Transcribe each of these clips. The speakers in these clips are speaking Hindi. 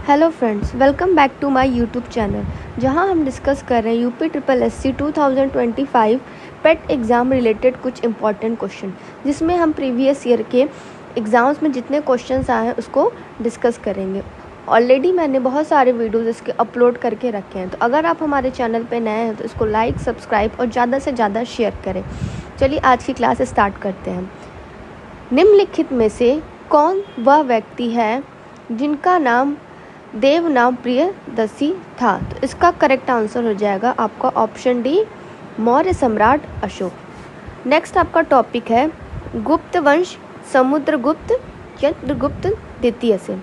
Hello friends, welcome back to my YouTube channel, जहां हम डिस्कस कर रहे हैं UP triple SC 2025 PET exam related कुछ इंपॉर्टेंट क्वेश्चन, जिसमें हम प्रीवियस ईयर के एग्ज़ाम्स में जितने क्वेश्चंस आए हैं उसको डिस्कस करेंगे। ऑलरेडी मैंने बहुत सारे वीडियोज़ इसके अपलोड करके रखे हैं, तो अगर आप हमारे चैनल पर नए हैं तो इसको लाइक, सब्सक्राइब और ज़्यादा से ज़्यादा शेयर करें। चलिए आज की क्लास स्टार्ट करते हैं। निम्नलिखित में से कौन वह व्यक्ति है जिनका नाम देवनाम प्रियदर्शी था? तो इसका करेक्ट आंसर हो जाएगा आपका ऑप्शन डी, मौर्य सम्राट अशोक। नेक्स्ट आपका टॉपिक है गुप्त वंश, समुद्रगुप्त, चंद्रगुप्त द्वितीय से।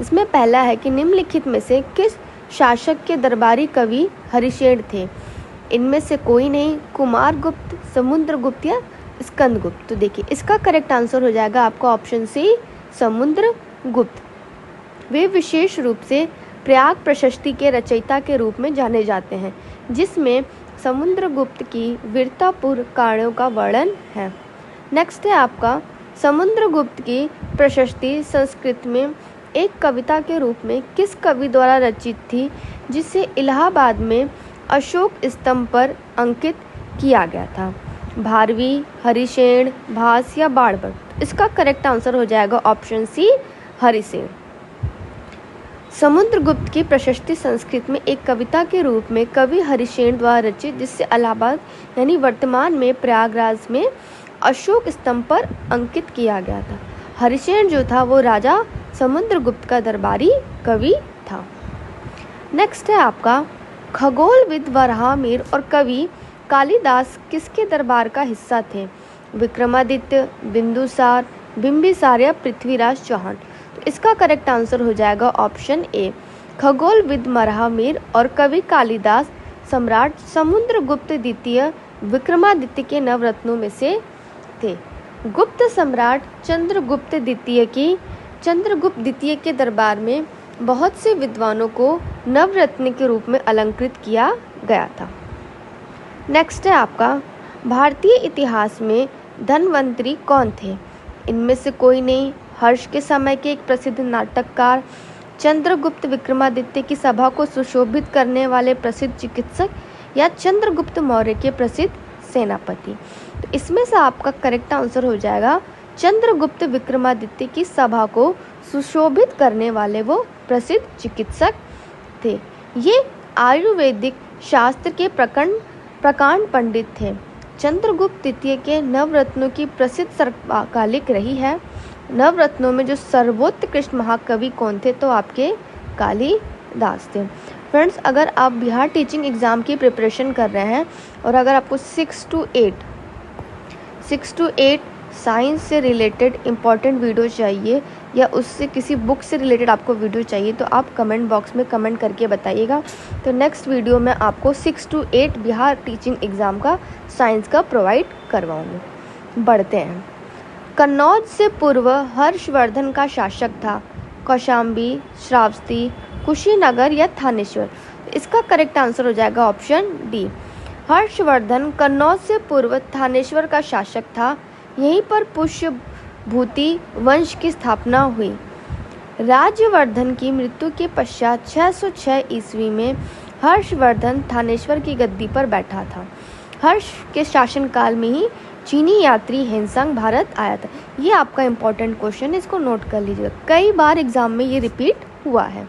इसमें पहला है कि निम्नलिखित में से किस शासक के दरबारी कवि हरिशेन थे? इनमें से कोई नहीं, कुमारगुप्त, समुद्रगुप्त या स्कंदगुप्त। तो देखिए इसका करेक्ट आंसर हो जाएगा आपका ऑप्शन सी, समुद्रगुप्त। वे विशेष रूप से प्रयाग प्रशस्ति के रचयिता के रूप में जाने जाते हैं, जिसमें समुद्रगुप्त की वीरतापूर्ण कार्यों का वर्णन है। नेक्स्ट है आपका समुद्रगुप्त की प्रशस्ति संस्कृत में एक कविता के रूप में किस कवि द्वारा रचित थी, जिसे इलाहाबाद में अशोक स्तंभ पर अंकित किया गया था? भारवी, हरिशेन, भास या बाणभट्ट? इसका करेक्ट आंसर हो जाएगा ऑप्शन सी, हरिशेन। समुद्रगुप्त की प्रशस्ति संस्कृत में एक कविता के रूप में कवि हरिशेन द्वारा रचित, जिससे इलाहाबाद यानी वर्तमान में प्रयागराज में अशोक स्तंभ पर अंकित किया गया था। हरिशेन जो था वो राजा समुद्रगुप्त का दरबारी कवि था। नेक्स्ट है आपका खगोलविद वराहमिहिर और कवि कालिदास किसके दरबार का हिस्सा थे? विक्रमादित्य, बिंदुसार, बिंबिसार या पृथ्वीराज चौहान? तो इसका करेक्ट आंसर हो जाएगा ऑप्शन ए, खगोलविद वराहमिहिर और कवि कालिदास सम्राट समुद्रगुप्त द्वितीय विक्रमादित्य के नवरत्नों में से थे। गुप्त सम्राट चंद्रगुप्त द्वितीय के दरबार में बहुत से विद्वानों को नवरत्न के रूप में अलंकृत किया गया था। नेक्स्ट है आपका भारतीय इतिहास में धन्वंतरी कौन थे? इनमें से कोई नहीं, हर्ष के समय के एक प्रसिद्ध नाटककार, चंद्रगुप्त विक्रमादित्य की सभा को सुशोभित करने वाले प्रसिद्ध चिकित्सक या चंद्रगुप्त मौर्य के प्रसिद्ध सेनापति? तो इसमें से आपका करेक्ट आंसर हो जाएगा चंद्रगुप्त विक्रमादित्य की सभा को सुशोभित करने वाले वो प्रसिद्ध चिकित्सक थे। ये आयुर्वेदिक शास्त्र के प्रकांड पंडित थे। चंद्रगुप्त द्वितीय के नवरत्नों की प्रसिद्ध सर्वकालिक रही है। नवरत्नों में जो सर्वोत्कृष्ट महाकवि कौन थे? तो आपके कालिदास थे। फ्रेंड्स, अगर आप बिहार टीचिंग एग्ज़ाम की प्रिपरेशन कर रहे हैं और अगर आपको 6 to 8 साइंस से रिलेटेड इम्पॉर्टेंट वीडियो चाहिए या उससे किसी बुक से रिलेटेड आपको वीडियो चाहिए, तो आप कमेंट बॉक्स में कमेंट करके बताइएगा। तो नेक्स्ट वीडियो में आपको 6 to 8 बिहार टीचिंग एग्ज़ाम का साइंस का प्रोवाइड करवाऊँगी। बढ़ते हैं। कन्नौज से पूर्व हर्षवर्धन का शासक था? कौशाम्बी, श्रावस्ती, कुशीनगर या थानेश्वर? इसका करेक्ट आंसर हो जाएगा ऑप्शन डी, हर्षवर्धन कन्नौज से पूर्व थानेश्वर का शासक था। यहीं पर पुष्यभूति वंश की स्थापना हुई। राज्यवर्धन की मृत्यु के पश्चात 606 ईस्वी में हर्षवर्धन थानेश्वर की गद्दी पर बैठा था। हर्ष के शासनकाल में ही चीनी यात्री हेनसांग भारत आया था। ये आपका इम्पोर्टेंट क्वेश्चन है, इसको नोट कर लीजिएगा, कई बार एग्जाम में ये रिपीट हुआ है।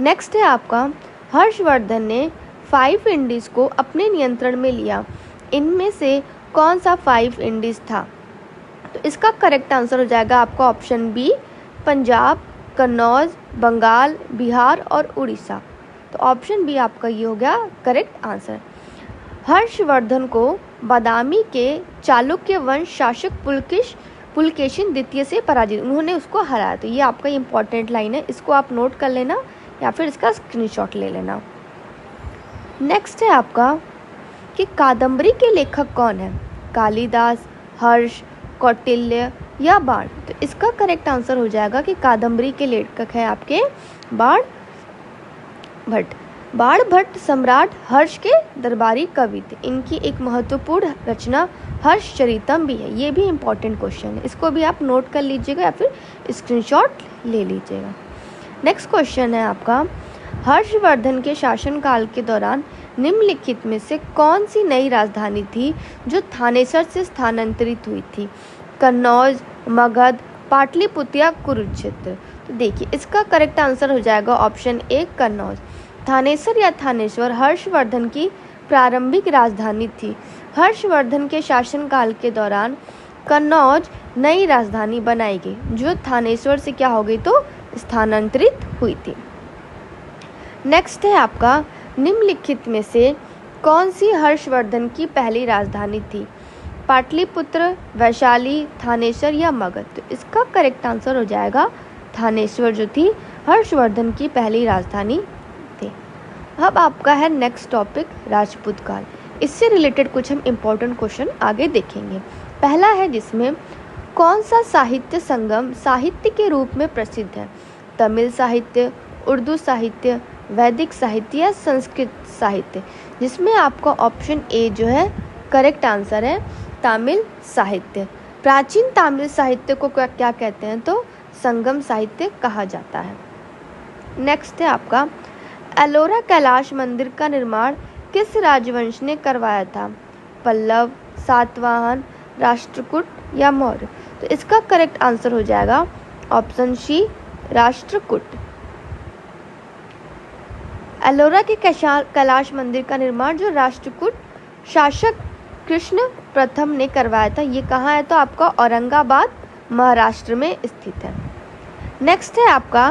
नेक्स्ट है आपका हर्षवर्धन ने 5 इंडीज़ को अपने नियंत्रण में लिया। इनमें से कौन सा 5 इंडीज़ था? तो इसका करेक्ट आंसर हो जाएगा आपका ऑप्शन बी, पंजाब, कन्नौज, बंगाल, बिहार और उड़ीसा। तो ऑप्शन बी आपका ये हो गया करेक्ट आंसर। हर्षवर्धन को बादामी के चालुक्य वंश शासक पुलकेशिन द्वितीय से पराजित, उन्होंने उसको हराया। तो ये आपका इम्पॉर्टेंट लाइन है, इसको आप नोट कर लेना या फिर इसका स्क्रीनशॉट ले लेना। नेक्स्ट है आपका कि कादम्बरी के लेखक कौन है? कालिदास, हर्ष, कौटिल्य या बाण? तो इसका करेक्ट आंसर हो जाएगा कि कादम्बरी के लेखक है आपके बाणभट्ट। बाणभट्ट सम्राट हर्ष के दरबारी कवि थे। इनकी एक महत्वपूर्ण रचना हर्षचरितम भी है। ये भी इम्पॉर्टेंट क्वेश्चन है, इसको भी आप नोट कर लीजिएगा या फिर स्क्रीनशॉट ले लीजिएगा। नेक्स्ट क्वेश्चन है आपका, हर्षवर्धन के शासनकाल के दौरान निम्नलिखित में से कौन सी नई राजधानी थी जो थानेसर से स्थानांतरित हुई थी? कन्नौज, मगध, पाटलिपुत्र या कुरुक्षेत्र? तो देखिए इसका करेक्ट आंसर हो जाएगा ऑप्शन ए कन्नौज। थानेसर या थानेश्वर हर्षवर्धन की प्रारंभिक राजधानी थी। हर्षवर्धन के शासनकाल के दौरान कन्नौज नई राजधानी बनाई गई जो थानेश्वर से क्या हो गई तो स्थानांतरित हुई थी। नेक्स्ट है आपका, निम्नलिखित में से कौन सी हर्षवर्धन की पहली राजधानी थी? पाटलिपुत्र, वैशाली, थानेश्वर या मगध? तो इसका करेक्ट आंसर हो जाएगा थानेश्वर जो थी हर्षवर्धन की पहली राजधानी थी। अब आपका है नेक्स्ट टॉपिक राजपूत काल। इससे रिलेटेड कुछ हम इम्पोर्टेंट क्वेश्चन आगे देखेंगे। पहला है जिसमें कौन सा साहित्य संगम साहित्य के रूप में प्रसिद्ध है? तमिल साहित्य, उर्दू साहित्य, वैदिक साहित्य या संस्कृत साहित्य? जिसमें आपका ऑप्शन ए जो है करेक्ट आंसर है तमिल साहित्य। प्राचीन तमिल साहित्य को क्या कहते हैं तो संगम साहित्य कहा जाता है। नेक्स्ट है आपका, एलोरा कैलाश मंदिर का निर्माण किस राजवंश ने करवाया था? पल्लव, सातवाहन, राष्ट्रकूट या मौर्य? तो इसका करेक्ट आंसर हो जाएगा ऑप्शन सी राष्ट्रकूट। एलोरा के कैलाश मंदिर का निर्माण जो राष्ट्रकूट शासक कृष्ण प्रथम ने करवाया था। ये कहाँ है तो आपका औरंगाबाद महाराष्ट्र में स्थित है। नेक्स्ट है आपका,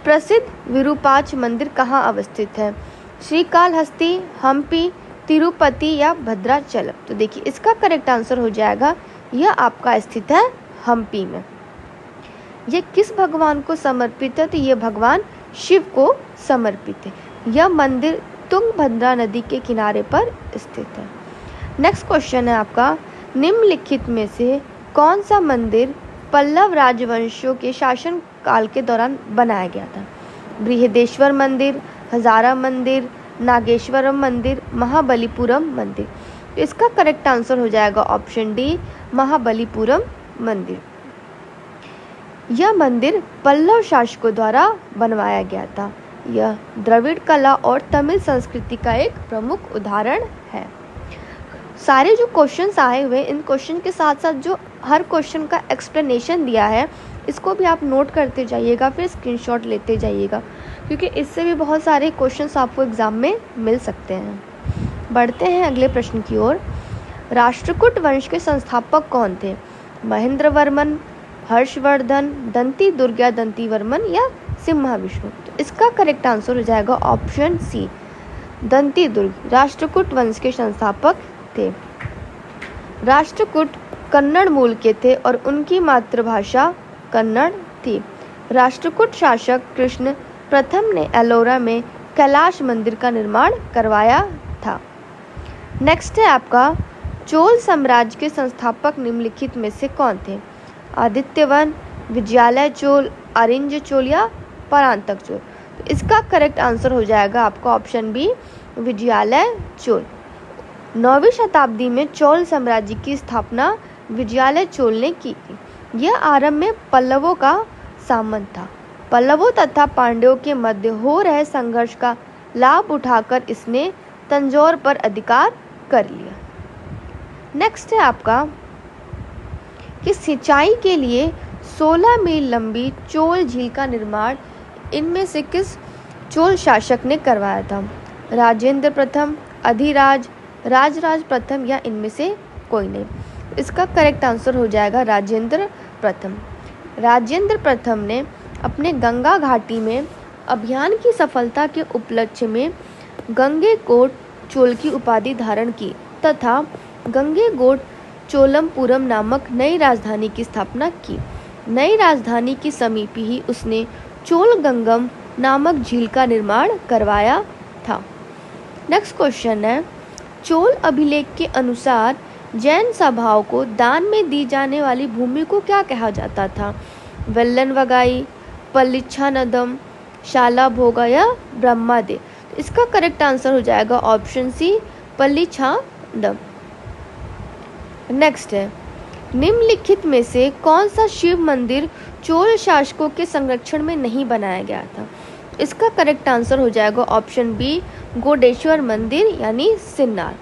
प्रसिद्ध विरूपाक्ष मंदिर कहाँ अवस्थित है? श्रीकालहस्ती, हम्पी, तिरुपति या भद्राचलम? तो देखिए इसका करेक्ट आंसर हो जाएगा यह आपका स्थित है हम्पी में। ये किस भगवान को समर्पित है तो ये भगवान शिव को समर्पित है। यह मंदिर तुंगभद्रा नदी के किनारे पर स्थित है। नेक्स्ट क्वेश्चन है आपका, निम्नलिखित में से कौन सा मंदिर पल्लव राजवंशियों के शासन काल के दौरान बनाया गया था? बृहदेश्वर मंदिर, हजारा मंदिर, नागेश्वरम मंदिर, महाबलीपुरम मंदिर? तो इसका करेक्ट आंसर हो जाएगा ऑप्शन डी महाबलीपुरम मंदिर। यह मंदिर पल्लव शासकों द्वारा बनवाया गया था। यह द्रविड़ कला और तमिल संस्कृति का एक प्रमुख उदाहरण है। सारे जो क्वेश्चंस आए हुए इन क्वेश्चन के साथ साथ जो हर क्वेश्चन का एक्सप्लेनेशन दिया है इसको भी आप नोट करते जाइएगा, फिर स्क्रीनशॉट लेते जाइएगा क्योंकि इससे भी बहुत सारे क्वेश्चंस आपको एग्जाम में मिल सकते हैं। बढ़ते हैं अगले प्रश्न की ओर। राष्ट्रकूट वंश के संस्थापक कौन थे? महेंद्र वर्मन, हर्षवर्धन, दंती दुर्ग या दंती वर्मन या सिम्हा विष्णु? तो इसका करेक्ट आंसर हो जाएगा ऑप्शन सी दंती दुर्ग राष्ट्रकूट वंश के संस्थापक थे। राष्ट्रकूट कन्नड़ मूल के थे और उनकी मातृभाषा कन्नड़ थी। राष्ट्रकूट शासक कृष्ण प्रथम ने एलोरा में कैलाश मंदिर का निर्माण करवाया था। नेक्स्ट है आपका, चोल साम्राज्य के संस्थापक निम्नलिखित में से कौन थे? आदित्यवन, विजयालय चोल, अरिंज चोल या परांतक चोल? तो इसका करेक्ट आंसर हो जाएगा आपका ऑप्शन बी विजयालय चोल। 9वीं शताब्दी में चोल साम्राज्य की स्थापना विजयालय चोल ने की थी। यह आरंभ में पल्लवों का सामंत था। पल्लवों तथा पांड्यों के मध्य हो रहे संघर्ष का लाभ उठाकर इसने तंजौर पर अधिकार कर लिया। नेक्स्ट है आपका कि सिंचाई के लिए 16 मील लंबी चोल झील का निर्माण इनमें से किस चोल शासक ने करवाया था? राजेंद्र प्रथम, अधिराज, राजराज प्रथम या इनमें से कोई नहीं? इसका करेक्ट आंसर हो जाएगा राजेंद्र प्रथम। राजेंद्र प्रथम ने अपने गंगा घाटी में अभियान की सफलता के उपलक्ष्य में गंगेकोट चोल की उपाधि धारण की तथा गंगेकोट चोलमपुरम नामक नई राजधानी की स्थापना की। नई राजधानी की समीप ही उसने चोल गंगम नामक झील का निर्माण करवाया था। नेक्स्ट क्वेश्चन है, चोल अभिलेख के अनुसार जैन सभाओं को दान में दी जाने वाली भूमि को क्या कहा जाता था? वेल्लनवगाई, पल्लिच्छानदम, शाला भोगा या ब्रह्मादेव? तो इसका करेक्ट आंसर हो जाएगा ऑप्शन सी पल्लिच्छानदम। नेक्स्ट है, निम्नलिखित में से कौन सा शिव मंदिर चोल शासकों के संरक्षण में नहीं बनाया गया था? इसका करेक्ट आंसर हो जाएगा ऑप्शन बी, गोडेश्वर मंदिर यानी सिन्नार।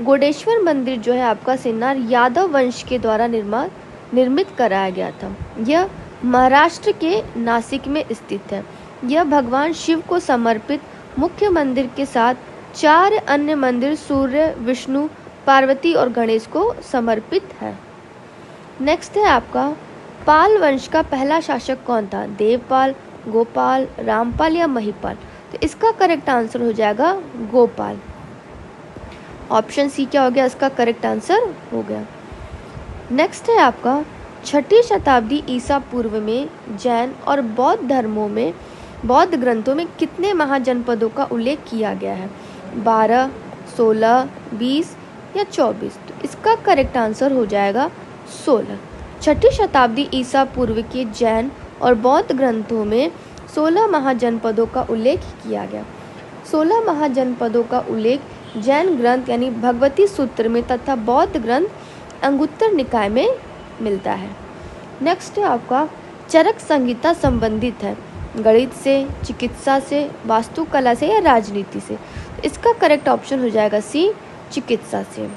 गोडेश्वर मंदिर जो है आपका सिन्नार यादव वंश के द्वारा निर्मित कराया गया था। यह महाराष्ट्र के नासिक में स्थित है। यह भगवान शिव को समर्पित मुख्य मंदिर के साथ 4 अन्य मंदिर सूर्य, विष्णु, पार्वती और गणेश को समर्पित है। नेक्स्ट है आपका, पाल वंश का पहला शासक कौन था? देवपाल, गोपाल, रामपाल या महिपाल? तो इसका करेक्ट आंसर हो जाएगा गोपाल। ऑप्शन सी क्या हो गया? इसका करेक्ट आंसर हो गया। नेक्स्ट है आपका, 6ठी शताब्दी ईसा पूर्व में जैन और बौद्ध धर्मों में बौद्ध ग्रंथों में कितने महाजनपदों का उल्लेख किया गया है? 12, 16, 20 या 24? तो इसका करेक्ट आंसर हो जाएगा 16। 6ठी शताब्दी ईसा पूर्व के जैन और बौद्ध ग्रंथों में 16 महाजनपदों का उल्लेख किया गया। 16 महाजनपदों का उल्लेख जैन ग्रंथ यानी भगवती सूत्र में तथा बौद्ध ग्रंथ अंगुत्तर निकाय में मिलता है। नेक्स्ट है आपका, चरक संहिता संबंधित है गणित से, चिकित्सा से, वास्तुकला से या राजनीति से? इसका करेक्ट ऑप्शन हो जाएगा सी, चिकित्सा से।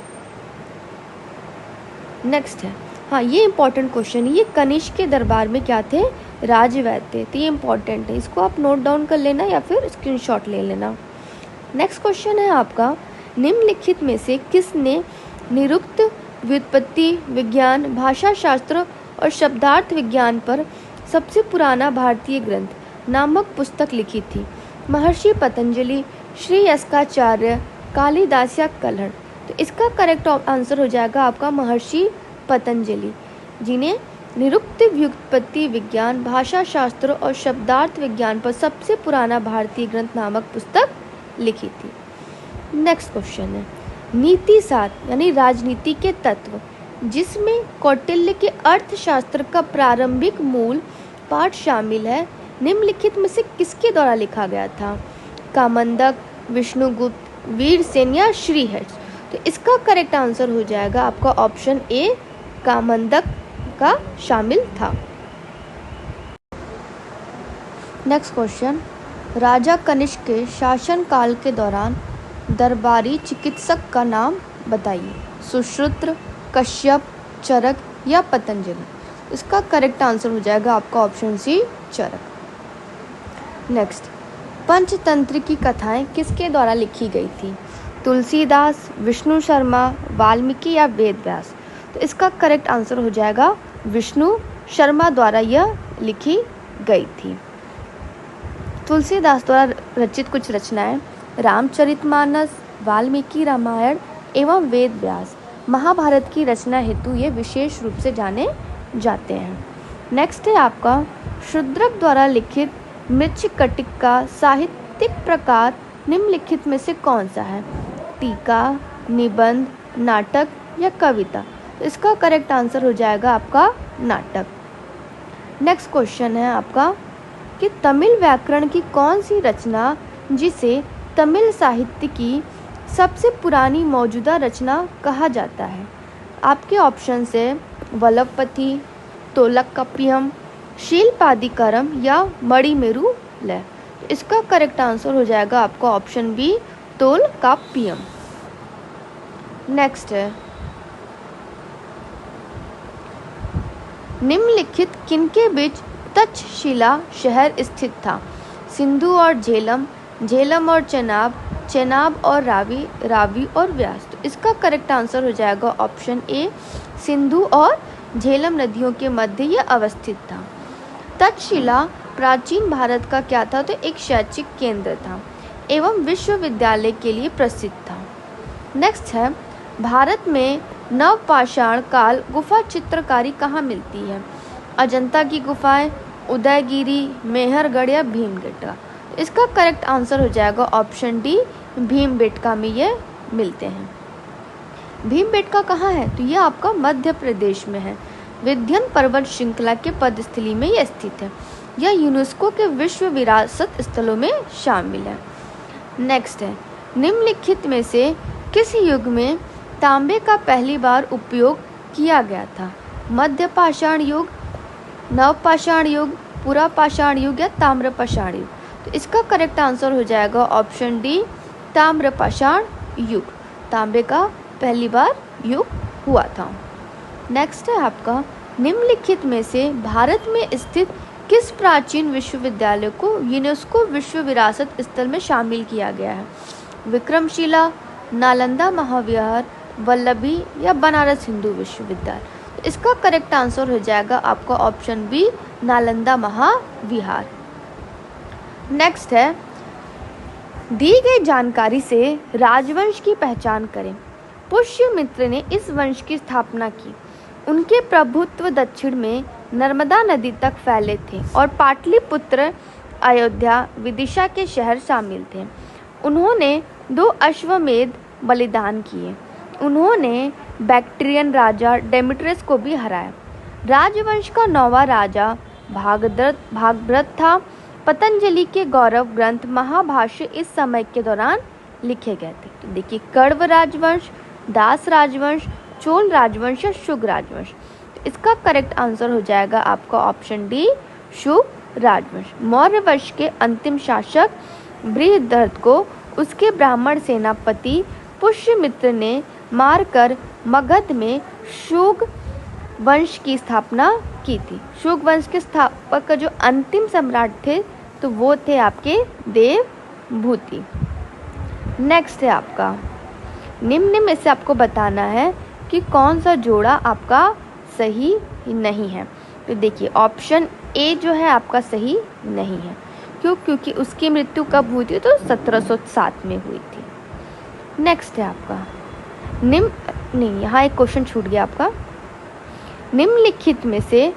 नेक्स्ट है, हाँ ये इंपॉर्टेंट क्वेश्चन है, ये कनिष्क के दरबार में क्या थे? राजवैद्य थे। तो ये इंपॉर्टेंट है, इसको आप नोट डाउन कर लेना या फिर स्क्रीनशॉट ले लेना। नेक्स्ट क्वेश्चन है आपका, निम्नलिखित में से किसने निरुक्त व्युत्पत्ति विज्ञान, भाषा शास्त्र और शब्दार्थ विज्ञान पर सबसे पुराना भारतीय ग्रंथ नामक पुस्तक लिखी थी? महर्षि पतंजलि, श्री यस्काचार्य, कालिदास या कल्हड़? तो इसका करेक्ट आंसर हो जाएगा आपका महर्षि पतंजलि, जिन्हें निरुक्त व्युत्पत्ति विज्ञान, भाषा शास्त्र और शब्दार्थ विज्ञान पर सबसे पुराना भारतीय ग्रंथ नामक पुस्तक लिखी थी। नेक्स्ट क्वेश्चन है, नीति सात यानी राजनीति के तत्व, जिसमें कौटिल्य के अर्थशास्त्र का प्रारंभिक मूल पाठ शामिल है, निम्नलिखित में से किसके द्वारा लिखा गया था? कामंदक, विष्णुगुप्त, वीरसेन या श्रीहर्ष? तो इसका करेक्ट आंसर हो जाएगा आपका ऑप्शन ए, कामंदक का शामिल था। नेक्स्ट क्वेश्चन, राजा कनिष्क के शासन काल के दौरान दरबारी चिकित्सक का नाम बताइए? सुश्रुत, कश्यप, चरक या पतंजलि? इसका करेक्ट आंसर हो जाएगा आपका ऑप्शन सी, चरक। नेक्स्ट, पंचतंत्र की कथाएं किसके द्वारा लिखी गई थी? तुलसीदास, विष्णु शर्मा, वाल्मीकि या वेद व्यास? तो इसका करेक्ट आंसर हो जाएगा विष्णु शर्मा द्वारा यह लिखी गई थी। तुलसीदास द्वारा रचित कुछ रचनाएं रामचरितमानस, वाल्मीकि रामायण एवं वेद व्यास महाभारत की रचना हेतु ये विशेष रूप से जाने जाते हैं। नेक्स्ट है आपका, शूद्रक द्वारा लिखित मृच्छकटिक का साहित्यिक प्रकार निम्नलिखित में से कौन सा है? टीका, निबंध, नाटक या कविता? तो इसका करेक्ट आंसर हो जाएगा आपका नाटक। नेक्स्ट क्वेश्चन है आपका कि तमिल व्याकरण की कौन सी रचना, जिसे तमिल साहित्य की सबसे पुरानी मौजूदा रचना कहा जाता है? आपके ऑप्शन है वल्लभपति, तोलकाप्पियम, शीलपादिकारम या मणिमेरु लय? इसका करेक्ट आंसर हो जाएगा आपका ऑप्शन बी, तोलकाप्पियम। नेक्स्ट है, निम्नलिखित किनके बीच तक्षशिला शहर स्थित था? सिंधु और झेलम, झेलम और चेनाब, चेनाब और रावी, रावी और व्यास? तो इसका करेक्ट आंसर हो जाएगा ऑप्शन ए, सिंधु और झेलम नदियों के मध्य यह अवस्थित था। तक्षशिला प्राचीन भारत का क्या था? तो एक शैक्षिक केंद्र था एवं विश्वविद्यालय के लिए प्रसिद्ध था। नेक्स्ट है, भारत में नवपाषाण काल गुफा चित्रकारी कहाँ मिलती है? अजंता की गुफाएं, उदयगिरी, मेहरगढ़ या भीमबेटका? इसका करेक्ट आंसर हो जाएगा ऑप्शन डी, भीमबेटका में ये मिलते हैं। भीमबेटका कहाँ है? तो ये आपका मध्य प्रदेश में है। विंध्य पर्वत श्रृंखला के पदस्थली में यह स्थित है। यह यूनेस्को के विश्व विरासत स्थलों में शामिल है। नेक्स्ट है, निम्नलिखित में से किस युग में तांबे का पहली बार उपयोग किया गया था? मध्य पाषाण युग, नव पाषाण युग, पूरा पाषाण युग या ताम्र पाषाण युग? तो इसका करेक्ट आंसर हो जाएगा ऑप्शन डी, ताम्र पाषाण युग। तांबे का पहली बार युग हुआ था। नेक्स्ट है आपका, निम्नलिखित में से भारत में स्थित किस प्राचीन विश्वविद्यालय को यूनेस्को विश्व विरासत स्थल में शामिल किया गया है? विक्रमशिला, नालंदा महाविहार, वल्लभी या बनारस हिंदू विश्वविद्यालय? तो इसका करेक्ट आंसर हो जाएगा आपका ऑप्शन बी, नालंदा महाविहार। नेक्स्ट है, दी गई जानकारी से राजवंश की पहचान करें। पुष्यमित्र ने इस वंश की स्थापना की। उनके प्रभुत्व दक्षिण में नर्मदा नदी तक फैले थे और पाटलिपुत्र, अयोध्या, विदिशा के शहर शामिल थे। उन्होंने 2 अश्वमेध बलिदान किए। उन्होंने बैक्ट्रियन राजा डेमेट्रियस को भी हराया। राजवंश का 9वां राजा भागभद्र था। पतंजलि के गौरव ग्रंथ महाभाष्य इस समय के दौरान लिखे गए थे। तो देखिए, कण्व राजवंश, दास राजवंश, चोल राजवंश या शुग राजवंश? तो इसका करेक्ट आंसर हो जाएगा आपका ऑप्शन डी, शुग राजवंश। मौर्य वंश के अंतिम शासक बृहद्रथ को उसके ब्राह्मण सेनापति पुष्यमित्र ने मारकर मगध में शुग वंश की स्थापना की थी। शुग वंश के स्थापक का जो अंतिम सम्राट थे तो वो थे आपके देवभूति। नेक्स्ट है आपका, निम्न में से आपको बताना है कि कौन सा जोड़ा आपका सही नहीं है। तो देखिए, ऑप्शन ए जो है आपका सही नहीं है। क्यों? क्योंकि उसकी मृत्यु कब हुई थी? तो 1707 में हुई थी। नेक्स्ट है आपका, यहाँ एक क्वेश्चन छूट गया आपका। निम्नलिखित में से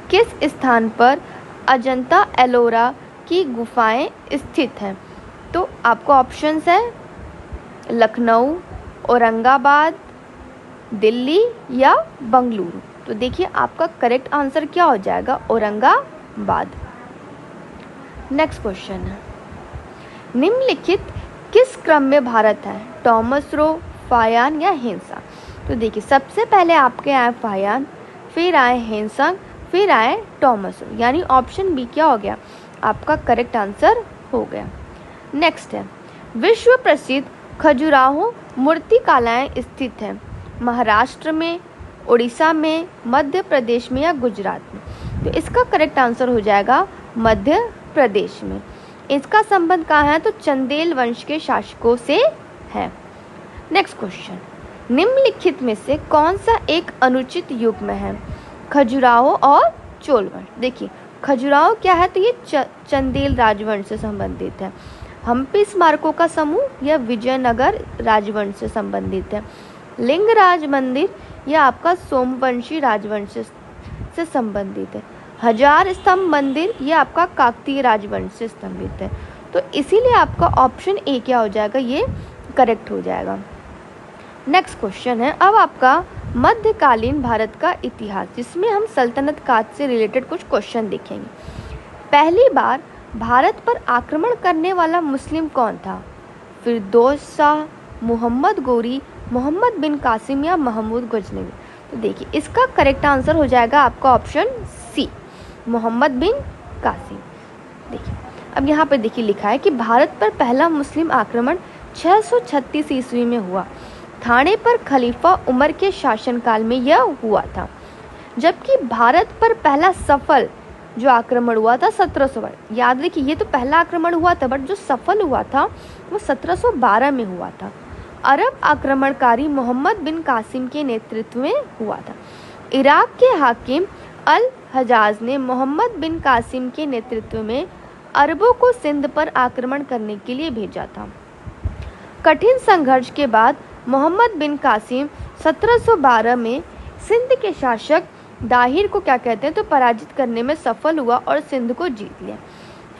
किस स्थान पर अजंता एलोरा की गुफाएं स्थित हैं? तो आपको ऑप्शंस है लखनऊ, औरंगाबाद, दिल्ली या बंगलुरु। तो देखिए, आपका करेक्ट आंसर क्या हो जाएगा? औरंगाबाद। नेक्स्ट क्वेश्चन है, निम्नलिखित किस क्रम में भारत है? टॉमस रो, फायान या हेंसा? तो देखिए, सबसे पहले आपके आए फायान, फिर आए हेंसंग, फिर आए टॉमस रो, यानी ऑप्शन बी क्या हो गया? आपका करेक्ट आंसर हो गया। नेक्स्ट है, विश्व प्रसिद्ध खजुराहो मूर्तिकलाएं स्थित हैं? महाराष्ट्र में, उड़ीसा में, मध्य प्रदेश में या गुजरात में? तो इसका करेक्ट आंसर हो जाएगा मध्य प्रदेश में। इसका संबंध कहाँ है? तो चंदेल वंश के शासकों से है। नेक्स्ट क्वेश्चन, निम्नलिखित में से कौन सा एक अनुचित युग में है? खजुराहो और चोल वंश। देखिए, खजुराहो क्या है? तो ये चंदेल राजवंश से संबंधित है। हम्पी स्मारकों का समूह या विजयनगर राजवंश से संबंधित है। लिंगराज मंदिर या आपका सोमवंशी राजवंश से संबंधित है। हजार स्तंभ मंदिर या आपका काकतीय राजवंश से संबंधित है। तो इसीलिए आपका ऑप्शन ए क्या हो जाएगा? ये करेक्ट हो जाएगा। नेक्स्ट क्वेश्चन है अब आपका मध्यकालीन भारत का इतिहास, जिसमें हम सल्तनत काल से रिलेटेड कुछ क्वेश्चन देखेंगे। पहली बार भारत पर आक्रमण करने वाला मुस्लिम कौन था? फिरदौस शाह, मोहम्मद गोरी, मोहम्मद बिन कासिम या महमूद गजनवी? तो देखिए, इसका करेक्ट आंसर हो जाएगा आपका ऑप्शन सी, मोहम्मद बिन कासिम। देखिए, अब यहाँ पर देखिए लिखा है कि भारत पर पहला मुस्लिम आक्रमण 636 ईस्वी में हुआ। थाने पर खलीफा उमर के शासनकाल में यह हुआ था, जबकि भारत पर पहला सफल जो आक्रमण हुआ था 1700। याद रखिए, ये तो पहला आक्रमण हुआ था, बट जो सफल हुआ था वो 1712 में हुआ था। अरब आक्रमणकारी मोहम्मद बिन कासिम के नेतृत्व में हुआ था। इराक के हाकिम अल हजाज ने मोहम्मद बिन कासिम के नेतृत्व में अरबों को सिंध पर आक्रमण करने के लिए भेजा था। कठिन संघर्ष के बाद मोहम्मद बिन कासिम 1712 में सिंध के शासक दाहिर को क्या कहते हैं तो पराजित करने में सफल हुआ और सिंध को जीत लिया।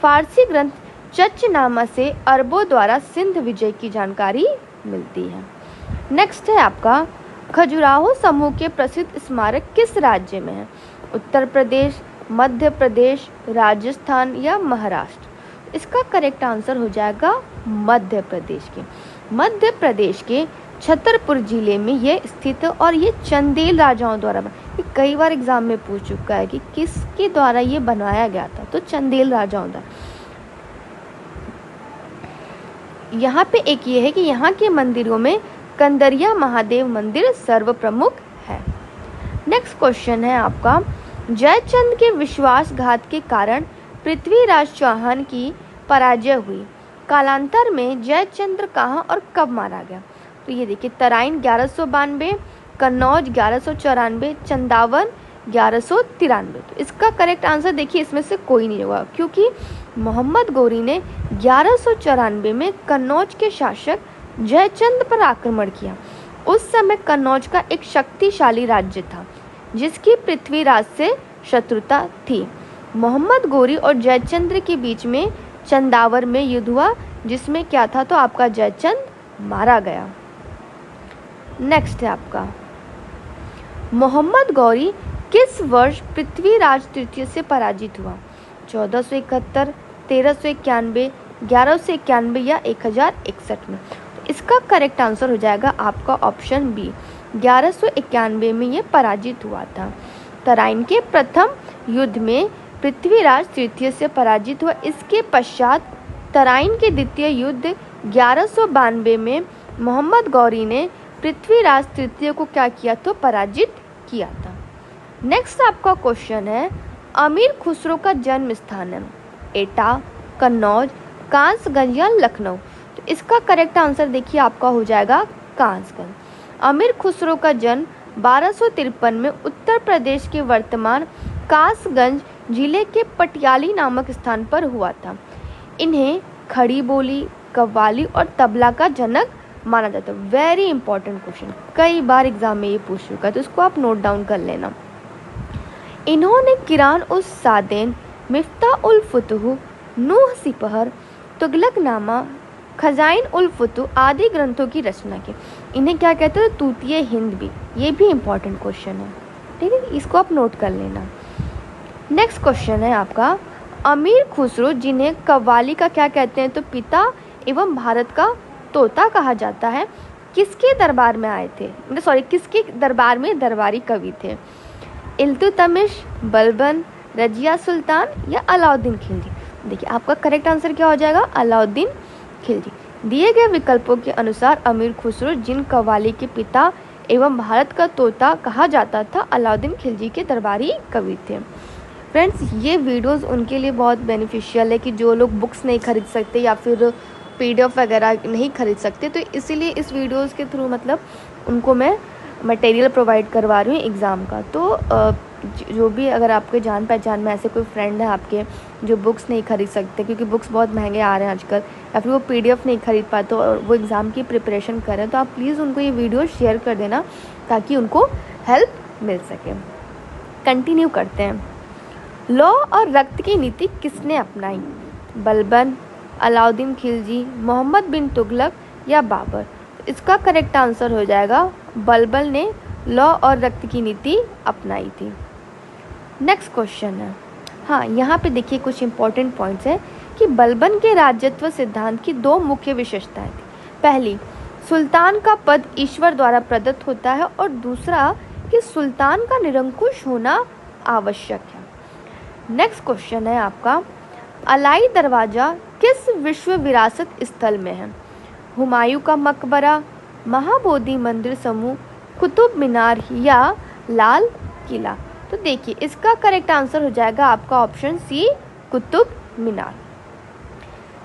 फारसी ग्रंथ चचनामा से अरबों द्वारा सिंध विजय की जानकारी मिलती है। नेक्स्ट है आपका खजुराहो समूह के प्रसिद्ध स्मारक किस राज्य में है? उत्तर प्रदेश, मध्य प्रदेश, राजस्थान या महाराष्ट्र? इसका करेक्ट आंसर हो जाएगा मध्य प्रदेश के। मध्य प्रदेश के छतरपुर जिले में ये स्थित है और ये चंदेल राजाओं द्वारा ये कई बार एग्जाम में पूछ चुका है कि किसके द्वारा ये बनवाया गया था, तो चंदेल राजाओं द्वारा। यहाँ पे एक ये है कि यहाँ के मंदिरों में कंदरिया महादेव मंदिर सर्व प्रमुख है। नेक्स्ट क्वेश्चन है आपका, जयचंद के विश्वासघात के कारण पृथ्वीराज चौहान की पराजय हुई, कालांतर में जयचंद्र कहाँ और कब मारा गया? तो ये देखिए, तराइन 1192, कन्नौज 1194, चंदावन 1193। तो इसका करेक्ट आंसर देखिए इसमें से कोई नहीं होगा, क्योंकि मोहम्मद गौरी ने 1194 में कन्नौज के शासक जयचंद पर आक्रमण किया। उस समय कन्नौज का एक शक्तिशाली राज्य था जिसकी पृथ्वीराज से शत्रुता थी। मोहम्मद गौरी और जयचंद्र के बीच में चंदावर में युद्ध हुआ, जिसमें क्या था, तो आपका जयचंद मारा गया। नेक्स्ट है आपका, मोहम्मद गौरी किस वर्ष पृथ्वीराज तृतीय से पराजित हुआ? 1471, 1391, 1191 या 1061 में? तो इसका करेक्ट आंसर हो जाएगा आपका ऑप्शन बी, 1191 में ये पराजित हुआ था। तराइन के प्रथम युद्ध में पृथ्वीराज तृतीय से पराजित हुआ। इसके पश्चात तराइन के द्वितीय युद्ध 1192 में मोहम्मद गौरी ने पृथ्वीराज तृतीय को क्या किया, तो पराजित किया था। नेक्स्ट आपका क्वेश्चन है, अमीर खुसरो का जन्म स्थान है एटा, कन्नौज, कासगंज या लखनऊ? तो इसका करेक्ट आंसर देखिए आपका हो जाएगा कासगंज। अमीर खुसरो का जन्म 1253 में उत्तर प्रदेश के वर्तमान कासगंज जिले के पटियाली नामक स्थान पर हुआ था। इन्हें खड़ी बोली, कव्वाली और तबला का जनक माना जाता है। वेरी इंपॉर्टेंट क्वेश्चन, कई बार एग्जाम में ये पूछ चुका है, तो इसको आप नोट डाउन कर लेना। इन्होंने किरान उस सादेन, मिफ्ता उल फुतुह, नूह सिपहर, तुगलकनामा, खजाइन उल फुतुह आदि ग्रंथों की रचना की। इन्हें क्या कहते हैं, तूतिए हिंद भी। ये भी इंपॉर्टेंट क्वेश्चन है, ठीक है, इसको आप नोट कर लेना। नेक्स्ट क्वेश्चन है आपका, अमीर खुसरो जिन्हें कव्वाली का क्या कहते हैं, तो पिता एवं भारत का तोता कहा जाता है, किसके दरबार में आए थे, किसके दरबार में दरबारी कवि थे? इल्तुतमिश, बलबन, रजिया सुल्तान या अलाउद्दीन खिलजी? देखिए आपका करेक्ट आंसर क्या हो जाएगा, अलाउद्दीन खिलजी। दिए गए विकल्पों के अनुसार अमीर खुसरो जिन कव्वाली के पिता एवं भारत का तोता कहा जाता था, अलाउद्दीन खिलजी के दरबारी कवि थे। फ्रेंड्स, ये वीडियोस उनके लिए बहुत बेनिफिशियल है कि जो लोग बुक्स नहीं खरीद सकते या फिर PDF वगैरह नहीं खरीद सकते, तो इसीलिए इस वीडियोस के थ्रू मतलब उनको मैं मटेरियल प्रोवाइड करवा रही हूँ एग्ज़ाम का। तो जो भी अगर आपके जान पहचान में ऐसे कोई फ्रेंड है आपके जो बुक्स नहीं खरीद सकते, क्योंकि बुक्स बहुत महंगे आ रहे हैं आजकल, या फिर वो PDF नहीं खरीद पाते और वो एग्ज़ाम की प्रिपरेशन कर रहे हैं, तो आप प्लीज़ उनको ये वीडियो शेयर कर देना ताकि उनको हेल्प मिल सके। कंटिन्यू करते हैं। लौ और रक्त की नीति किसने अपनाई? बलबन, अलाउद्दीन खिलजी, मोहम्मद बिन तुगलक या बाबर? इसका करेक्ट आंसर हो जाएगा बलबन ने लौ और रक्त की नीति अपनाई थी। नेक्स्ट क्वेश्चन है, हाँ यहाँ पे देखिए कुछ इंपॉर्टेंट पॉइंट्स हैं कि बलबन के राजत्व सिद्धांत की दो मुख्य विशेषताएं थी। पहली, सुल्तान का पद ईश्वर द्वारा प्रदत्त होता है, और दूसरा कि सुल्तान का निरंकुश होना आवश्यक है। नेक्स्ट क्वेश्चन है आपका, अलाई दरवाज़ा किस विश्व विरासत स्थल में है? हुमायूं का मकबरा, महाबोधि मंदिर समूह, कुतुब मीनार या लाल किला? तो देखिए इसका करेक्ट आंसर हो जाएगा आपका ऑप्शन सी, कुतुब मीनार।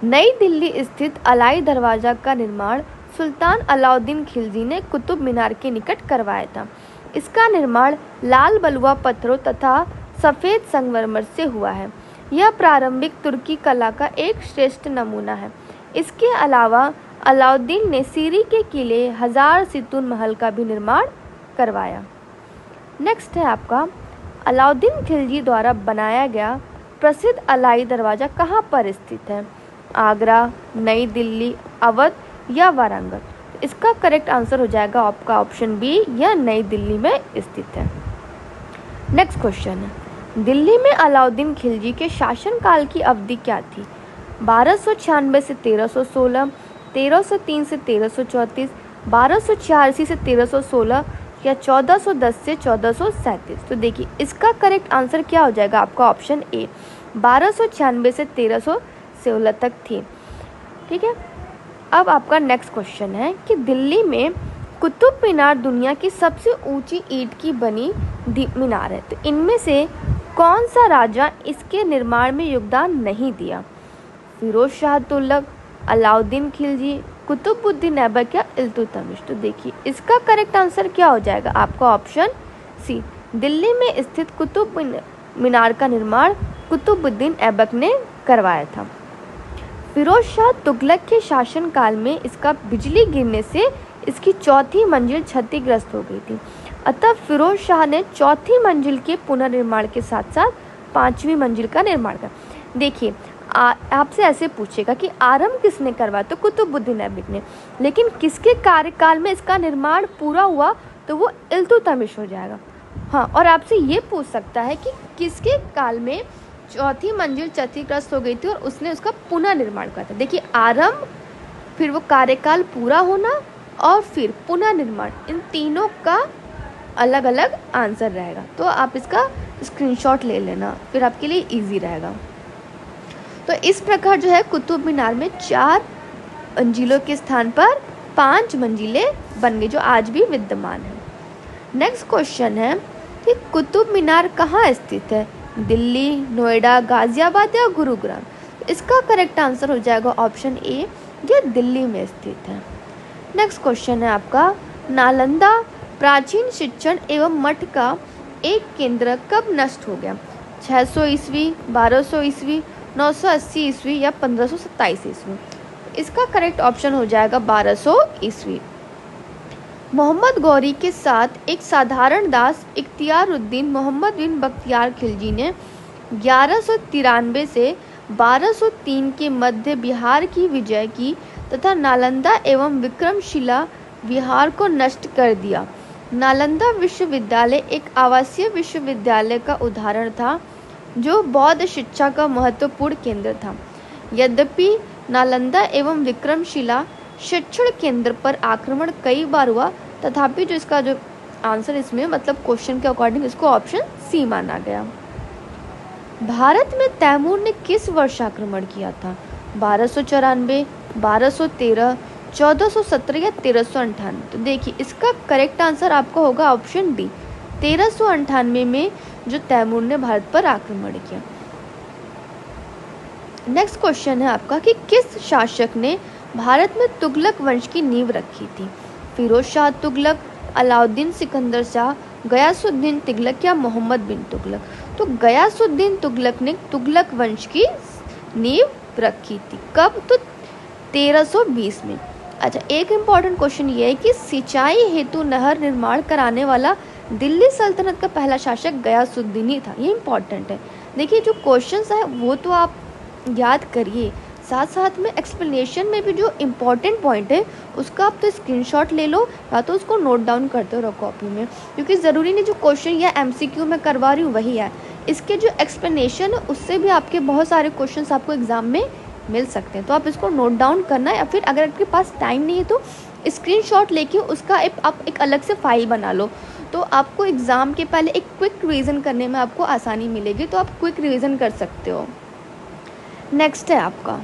नई दिल्ली स्थित अलाई दरवाज़ा का निर्माण सुल्तान अलाउद्दीन खिलजी ने कुतुब मीनार के निकट करवाया था। इसका निर्माण लाल बलुआ पत्थरों तथा सफ़ेद संगमरमर से हुआ है। यह प्रारंभिक तुर्की कला का एक श्रेष्ठ नमूना है। इसके अलावा अलाउद्दीन ने सीरी के किले हजार सितून महल का भी निर्माण करवाया। नेक्स्ट है आपका, अलाउद्दीन खिलजी द्वारा बनाया गया प्रसिद्ध अलाई दरवाज़ा कहाँ पर स्थित है? आगरा, नई दिल्ली, अवध या वाराणसी? इसका करेक्ट आंसर हो जाएगा आपका ऑप्शन बी, यह नई दिल्ली में स्थित है। नेक्स्ट क्वेश्चन है, दिल्ली में अलाउद्दीन खिलजी के शासनकाल की अवधि क्या थी? 1296 से 1316, 1303 से 1334, 1286 से 1316 या 1410 से 1437। तो देखिए इसका करेक्ट आंसर क्या हो जाएगा आपका ऑप्शन ए, 1296 से 1316 तक थी। ठीक है, अब आपका नेक्स्ट क्वेश्चन है कि दिल्ली में कुतुब मीनार दुनिया की सबसे ऊंची ईंट की बनी मीनार है। तो इनमें से कौन सा राजा इसके निर्माण में योगदान नहीं दिया? फिरोज शाह तुगलक, अलाउद्दीन खिलजी, कुतुबुद्दीन ऐबक या इल्तुतमिश। तो देखिए इसका करेक्ट आंसर क्या हो जाएगा आपका ऑप्शन सी, दिल्ली में स्थित कुतुब मीनार का निर्माण कुतुबुद्दीन ऐबक ने करवाया था। फिरोज शाह तुगलक के शासनकाल में इसका बिजली गिरने से इसकी चौथी मंजिल क्षतिग्रस्त हो गई थी, अतः फिरोज शाह ने चौथी मंजिल के पुनर्निर्माण के साथ साथ पांचवी मंजिल का निर्माण किया। देखिए आपसे ऐसे पूछेगा कि आरंभ किसने करवाया, तो कुतुबुद्दीन ऐबक ने, लेकिन किसके कार्यकाल में इसका निर्माण पूरा हुआ, तो वो इल्तुतमिश हो जाएगा। हाँ, और आपसे ये पूछ सकता है कि किसके काल में चौथी मंजिल क्षतिग्रस्त हो गई थी और उसने उसका पुनर्निर्माण किया था। देखिए आरंभ, फिर वो कार्यकाल पूरा होना और फिर पुनर्निर्माण, इन तीनों का अलग अलग आंसर रहेगा। तो आप इसका स्क्रीनशॉट ले लेना, फिर आपके लिए इजी रहेगा। तो इस प्रकार जो है कुतुब मीनार में 4 मंजिलों के स्थान पर 5 मंजिलें बन गई, जो आज भी विद्यमान है। नेक्स्ट क्वेश्चन है कि कुतुब मीनार कहाँ स्थित है? दिल्ली, नोएडा, गाजियाबाद या गुरुग्राम। इसका करेक्ट आंसर हो जाएगा ऑप्शन ए, ये दिल्ली में स्थित है। नेक्स्ट क्वेश्चन है आपका, नालंदा प्राचीन शिक्षण एवं मठ का एक केंद्र कब नष्ट हो गया? 600 ईस्वी, 1200 ईस्वी, 980 ईस्वी या 1527 ईस्वी। इसका करेक्ट ऑप्शन हो जाएगा 1200 ईस्वी। मोहम्मद गौरी के साथ एक साधारण दास इख्तियारुद्दीन मोहम्मद बिन बख्तियार खिलजी ने 1193 से 1203 के मध्य बिहार की विजय की तथा नालंदा एवं विक्रमशिला बिहार को नष्ट कर दिया। नालंदा विश्वविद्यालय एक आवासीय विश्वविद्यालय का उदाहरण था जो बौद्ध शिक्षा का महत्वपूर्ण केंद्र था। यद्यपि नालंदा एवं विक्रमशिला शिक्षण केंद्र पर आक्रमण कई बार हुआ, तथापि जो इसका जो आंसर इसमें मतलब क्वेश्चन के अकॉर्डिंग इसको ऑप्शन सी माना गया। भारत में तैमूर ने किस वर्ष आक्रमण किया था? 1294, 1213, 1417 या 1398। तो देखिए इसका करेक्ट आंसर आपका होगा ऑप्शन डी, 1398 में जो तैमूर ने भारत पर आक्रमण किया। नेक्स्ट क्वेश्चन है आपका कि किस शासक ने भारत में तुगलक वंश की नींव रखी थी? फिरोज शाह तुगलक, अलाउद्दीन सिकंदर शाह, गयासुद्दीन तुगलक या मोहम्मद बिन तुगलक। तो गयासुद्दीन तुगलक ने तुगलक वंश की नींव रखी थी। कब? तो 1320 में। अच्छा, एक इम्पॉर्टेंट क्वेश्चन ये है कि सिंचाई हेतु नहर निर्माण कराने वाला दिल्ली सल्तनत का पहला शासक गयासुद्दीन ही था। ये इम्पॉर्टेंट है। देखिए जो क्वेश्चंस है वो तो आप याद करिए, साथ साथ में एक्सप्लेनेशन में भी जो इम्पोर्टेंट पॉइंट है उसका आप तो स्क्रीनशॉट ले लो या तो उसको नोट डाउन करते रहो कॉपी में, क्योंकि ज़रूरी नहीं जो क्वेश्चन या एमसीक्यू में करवा रही हूँ वही है। इसके जो एक्सप्लेनेशन है उससे भी आपके बहुत सारे क्वेश्चंस आपको एग्जाम में मिल सकते हैं। तो आप इसको नोट डाउन करना, या फिर अगर आपके पास टाइम नहीं है तो स्क्रीनशॉट लेके उसका आप एक अलग से फाइल बना लो, तो आपको एग्ज़ाम के पहले एक क्विक रिवीजन करने में आपको आसानी मिलेगी, तो आप क्विक रिवीजन कर सकते हो। नेक्स्ट है आपका,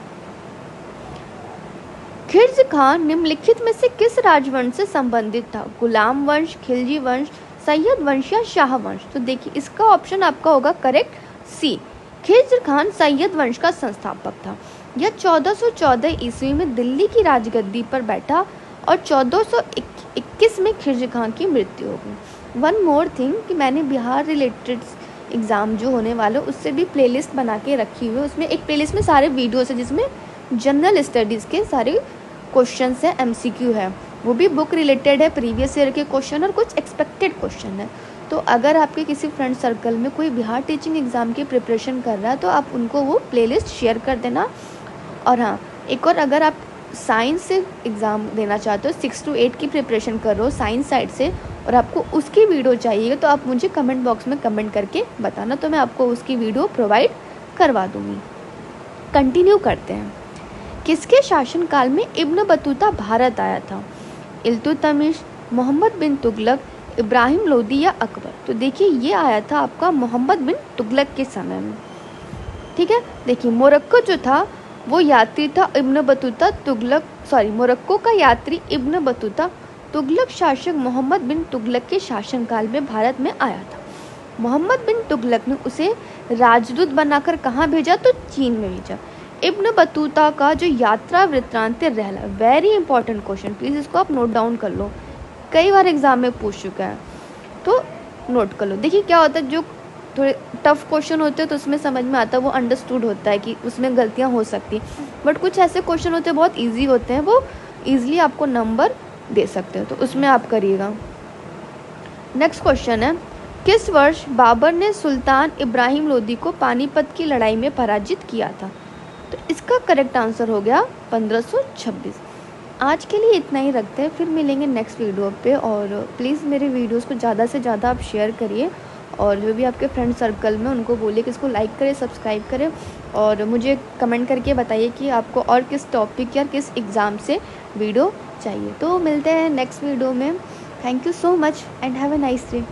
खिल्जी खान निम्नलिखित में से किस राजवंश से संबंधित था? गुलाम वंश, खिलजी वंश, सैयद वंश या शाह वंश। तो देखिए इसका ऑप्शन आपका होगा करेक्ट सी, खिल्जी खान सैयद वंश का संस्थापक था। यह 1414 ईस्वी में दिल्ली की राजगद्दी पर बैठा और 1421 में खिल्जी खान की मृत्यु हो गई। वन मोर थिंग कि मैंने बिहार रिलेटेड एग्ज़ाम जो होने वाले उससे भी प्लेलिस्ट बना के रखी हुई है। उसमें एक प्लेलिस्ट में सारे वीडियोस है जिसमें जनरल स्टडीज़ के सारे क्वेश्चंस है, एमसीक्यू है, वो भी बुक रिलेटेड है, प्रीवियस ईयर के क्वेश्चन और कुछ एक्सपेक्टेड क्वेश्चन है। तो अगर आपके किसी फ्रेंड सर्कल में कोई बिहार टीचिंग एग्ज़ाम की प्रिपरेशन कर रहा है तो आप उनको वो प्लेलिस्ट शेयर कर देना। और हाँ, एक और, अगर आप साइंस से एग्ज़ाम देना चाहते हो, 6 to 8 की प्रिपरेशन कर रहे हो साइंस साइड से और आपको उसकी वीडियो चाहिए तो आप मुझे कमेंट बॉक्स में कमेंट करके बताना, तो मैं आपको उसकी वीडियो प्रोवाइड करवा दूँगी। कंटिन्यू करते हैं। किसके शासनकाल में इब्न बतूता भारत आया था? इल्तुतमिश, मोहम्मद बिन तुगलक, इब्राहिम लोदी या अकबर। तो देखिए ये आया था आपका मोहम्मद बिन तुगलक के समय में। ठीक है, देखिए मोरक्को जो था वो यात्री था इब्न बतूता मोरक्को का यात्री इब्न बतूता तुगलक शासक मोहम्मद बिन तुगलक के शासनकाल में भारत में आया था। मोहम्मद बिन तुगलक ने उसे राजदूत बनाकर कहाँ भेजा? तो चीन में भेजा। इब्न बतूता का जो यात्रा वृत्तांत रहला, वेरी इंपॉर्टेंट क्वेश्चन, प्लीज़ इसको आप नोट डाउन कर लो, कई बार एग्जाम में पूछ चुका है, तो नोट कर लो। देखिए क्या होता है, जो थोड़े टफ क्वेश्चन होते हैं तो उसमें समझ में आता है, वो अंडरस्टूड होता है कि उसमें गलतियाँ हो सकती, बट कुछ ऐसे क्वेश्चन होते हैं बहुत ईजी होते हैं, वो ईजिली आपको नंबर दे सकते हैं, तो उसमें आप करिएगा। नेक्स्ट क्वेश्चन है, किस वर्ष बाबर ने सुल्तान इब्राहिम लोदी को पानीपत की लड़ाई में पराजित किया था? तो इसका करेक्ट आंसर हो गया 1526। आज के लिए इतना ही रखते हैं, फिर मिलेंगे नेक्स्ट वीडियो पे। और प्लीज़ मेरे वीडियोस को ज़्यादा से ज़्यादा आप शेयर करिए, और जो भी आपके फ्रेंड सर्कल में उनको बोलिए कि इसको लाइक करें, सब्सक्राइब करें, और मुझे कमेंट करके बताइए कि आपको और किस टॉपिक या किस एग्ज़ाम से वीडियो चाहिए। तो मिलते हैं नेक्स्ट वीडियो में। Thank you so much and have a nice day.